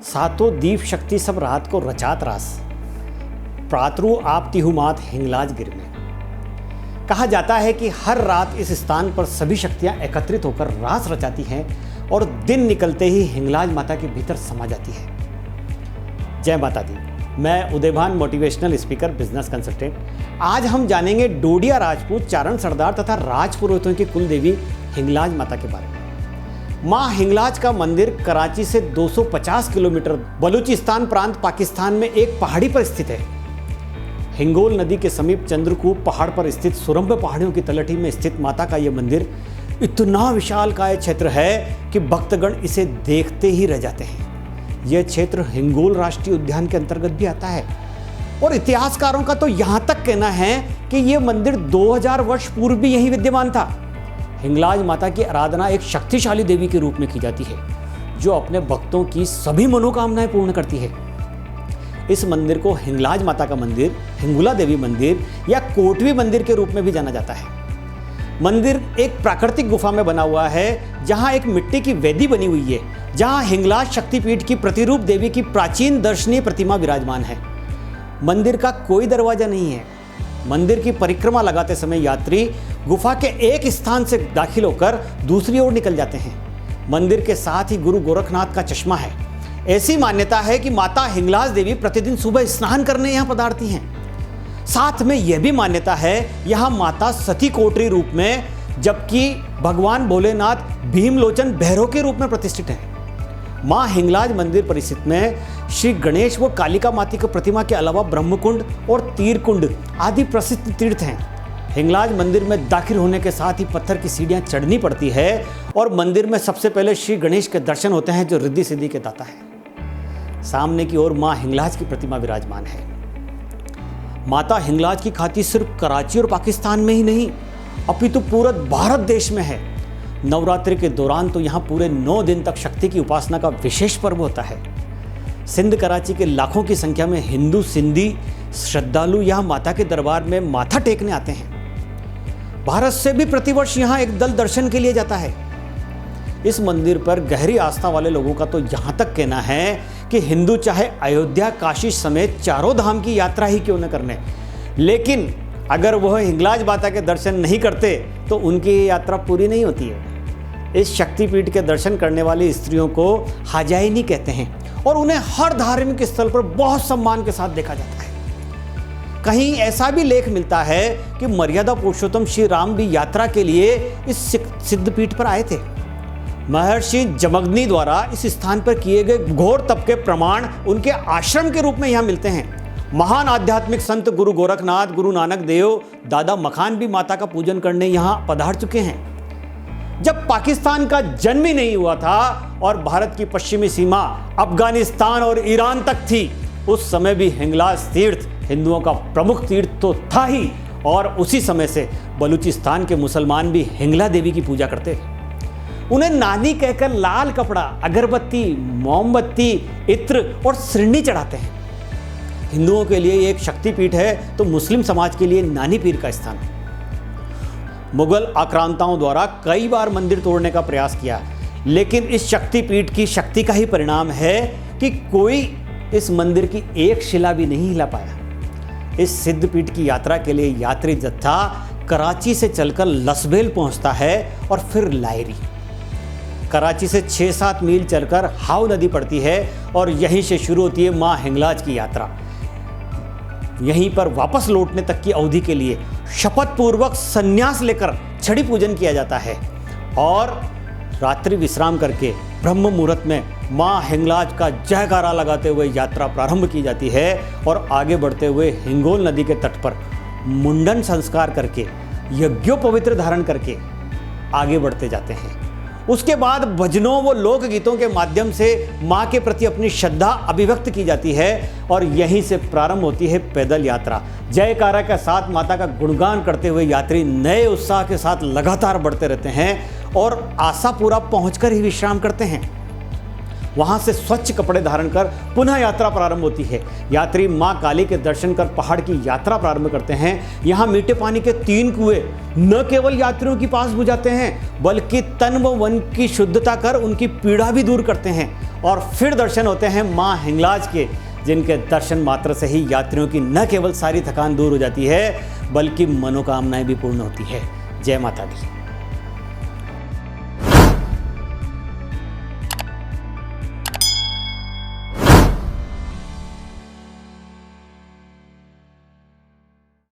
सातों दीप शक्ति सब रात को रचात रास, प्रातरु आप तिहुमात हिंगलाज गिर में। कहा जाता है कि हर रात इस स्थान पर सभी शक्तियां एकत्रित होकर रास रचाती हैं और दिन निकलते ही हिंगलाज माता के भीतर समा जाती है। जय माता दी। मैं Udaybhan motivational speaker, business consultant. आज हम जानेंगे डोडिया राजपूत, चारण सरदार तथा राजपुरोहितों की कुल देवी हिंगलाज माता के बारे में। मां हिंगलाज का मंदिर कराची से 250 किलोमीटर बलूचिस्तान प्रांत पाकिस्तान में एक पहाड़ी पर स्थित है। हिंगोल नदी के समीप चंद्रकूप पहाड़ पर स्थित सुरम्भ पहाड़ियों की तलहटी में स्थित माता का यह मंदिर इतना विशालकाय क्षेत्र है कि भक्तगण इसे देखते ही रह जाते हैं। यह क्षेत्र हिंगोल राष्ट्रीय उद्यान के अंतर्गत भी आता है और इतिहासकारों का तो यहाँ तक कहना है कि यह मंदिर 2000 वर्ष पूर्व भी यहीं विद्यमान था। हिंगलाज माता की आराधना एक शक्तिशाली देवी के रूप में की जाती है जो अपने भक्तों की सभी मनोकामनाएं पूर्ण करती है। इस मंदिर को हिंगलाज माता का मंदिर, हिंगुला देवी मंदिर या कोटवी मंदिर के रूप में भी जाना जाता है। मंदिर एक प्राकृतिक गुफा में बना हुआ है जहां एक मिट्टी की वेदी बनी हुई है, जहां हिंगलाज शक्तिपीठ की प्रतिरूप देवी की प्राचीन दर्शनीय प्रतिमा विराजमान है। मंदिर का कोई दरवाजा नहीं है। मंदिर की परिक्रमा लगाते समय यात्री गुफा के एक स्थान से दाखिल होकर दूसरी ओर निकल जाते हैं। मंदिर के साथ ही गुरु गोरखनाथ का चश्मा है। ऐसी मान्यता है कि माता हिंगलाज देवी प्रतिदिन सुबह स्नान करने यहाँ पधारती हैं। साथ में यह भी मान्यता है यहाँ माता सती कोटरी रूप में, जबकि भगवान भोलेनाथ भीमलोचन भैरव के रूप में प्रतिष्ठित है। मां हिंगलाज मंदिर परिसर में श्री गणेश व कालिका माता की प्रतिमा के अलावा ब्रह्मकुंड और तीरकुंड आदि प्रसिद्ध तीर्थ हैं। हिंगलाज मंदिर में दाखिल होने के साथ ही पत्थर की सीढ़ियां चढ़नी पड़ती है और मंदिर में सबसे पहले श्री गणेश के दर्शन होते हैं जो रिद्धि सिद्धि के दाता है। सामने की ओर मां हिंगलाज की प्रतिमा विराजमान है। माता हिंगलाज की ख्याति सिर्फ कराची और पाकिस्तान में ही नहीं अपितु पूरे भारत देश में है। नवरात्रि के दौरान तो यहाँ पूरे 9 दिन तक शक्ति की उपासना का विशेष पर्व होता है। सिंध कराची के लाखों की संख्या में हिंदू सिंधी श्रद्धालु यहाँ माता के दरबार में माथा टेकने आते हैं। भारत से भी प्रतिवर्ष यहाँ एक दल दर्शन के लिए जाता है। इस मंदिर पर गहरी आस्था वाले लोगों का तो यहाँ तक कहना है कि हिंदू चाहे अयोध्या, काशी समेत चारों धाम की यात्रा ही क्यों न करने, लेकिन अगर वह हिंगलाज माता के दर्शन नहीं करते तो उनकी यात्रा पूरी नहीं होती है। इस शक्तिपीठ के दर्शन करने वाली स्त्रियों को हाजाइनी कहते हैं और उन्हें हर धार्मिक स्थल पर बहुत सम्मान के साथ देखा जाता है। कहीं ऐसा भी लेख मिलता है कि मर्यादा पुरुषोत्तम श्री राम भी यात्रा के लिए इस सिद्धपीठ पर आए थे। महर्षि जमग्नि द्वारा इस स्थान पर किए गए घोर तप के प्रमाण उनके आश्रम के रूप में यहाँ मिलते हैं। महान आध्यात्मिक संत गुरु गोरखनाथ, गुरु नानक देव, दादा मखान भी माता का पूजन करने यहाँ पधार चुके हैं। जब पाकिस्तान का जन्म ही नहीं हुआ था और भारत की पश्चिमी सीमा अफगानिस्तान और ईरान तक थी, उस समय भी हिंगलाज तीर्थ हिंदुओं का प्रमुख तीर्थ तो था ही और उसी समय से बलूचिस्तान के मुसलमान भी हिंगला देवी की पूजा करते थे। उन्हें नानी कहकर लाल कपड़ा, अगरबत्ती, मोमबत्ती, इत्र और श्रीनी चढ़ाते हैं। हिंदुओं के लिए एक शक्तिपीठ है तो मुस्लिम समाज के लिए नानी पीर का स्थान है। मुगल आक्रांताओं द्वारा कई बार मंदिर तोड़ने का प्रयास किया, लेकिन इस शक्तिपीठ की शक्ति का ही परिणाम है कि कोई इस मंदिर की एक शिला भी नहीं हिला पाया। इस सिद्धपीठ की यात्रा के लिए यात्री जत्था कराची से चलकर लसबेल पहुंचता है और फिर लायरी। कराची से 6-7 मील चलकर हाव नदी पड़ती है और यहीं से शुरू होती है मां हिंगलाज की यात्रा। यहीं पर वापस लौटने तक की अवधि के लिए शपथ पूर्वक संन्यास लेकर छड़ी पूजन किया जाता है और रात्रि विश्राम करके ब्रह्म मुहूर्त में मां हिंगलाज का जयकारा लगाते हुए यात्रा प्रारंभ की जाती है और आगे बढ़ते हुए हिंगोल नदी के तट पर मुंडन संस्कार करके यज्ञोपवित्र धारण करके आगे बढ़ते जाते हैं। उसके बाद भजनों व लोकगीतों के माध्यम से मां के प्रति अपनी श्रद्धा अभिव्यक्त की जाती है और यहीं से प्रारंभ होती है पैदल यात्रा। जयकारा के साथ माता का गुणगान करते हुए यात्री नए उत्साह के साथ लगातार बढ़ते रहते हैं और आशापुरा पहुंचकर ही विश्राम करते हैं। वहां से स्वच्छ कपड़े धारण कर पुनः यात्रा प्रारंभ होती है। यात्री मां काली के दर्शन कर पहाड़ की यात्रा प्रारंभ करते हैं। यहाँ मीठे पानी के 3 कुएं न केवल यात्रियों की प्यास बुझाते हैं, बल्कि तन व मन की शुद्धता कर उनकी पीड़ा भी दूर करते हैं। और फिर दर्शन होते हैं मां हिंगलाज के, जिनके दर्शन मात्र से ही यात्रियों की न केवल सारी थकान दूर हो जाती है, बल्कि मनोकामनाएं भी पूर्ण होती है। जय माता दी।